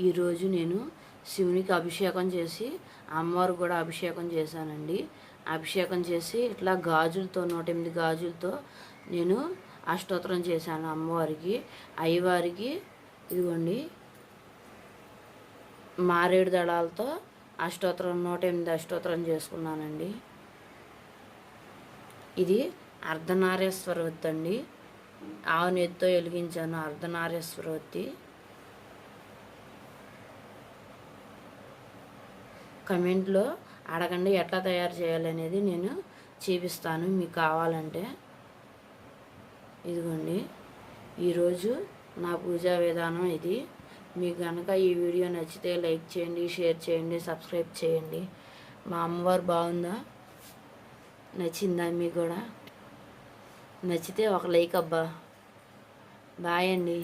ఈరోజు నేను శివునికి అభిషేకం చేసి అమ్మవారికి కూడా అభిషేకం చేశానండి. అభిషేకం చేసి ఇట్లా గాజులతో 108 గాజులతో నేను అష్టోత్తరం చేశాను అమ్మవారికి. అయ్యవారికి ఇదిగోండి మారేడు దళాలతో అష్టోత్తరం 108 అష్టోత్తరం చేసుకున్నానండి. ఇది అర్ధనారీశ్వర ఒత్తి అండి. ఆవు నెత్తితో వెలిగించాను అర్ధనారీశ్వర ఒత్తి. కమెంట్లో అడగండి ఎట్లా తయారు చేయాలనేది నేను చూపిస్తాను మీకు కావాలంటే. ఇదిగోండి ఈరోజు నా పూజా విధానం ఇది. మీకు కనుక ఈ వీడియో నచ్చితే లైక్ చేయండి, షేర్ చేయండి, సబ్స్క్రైబ్ చేయండి. మా అమ్మవారు బాగుందా? నచ్చిందా మీకు కూడా? నచ్చితే ఒక లైక్ అబ్బా. బాయ్ అండి.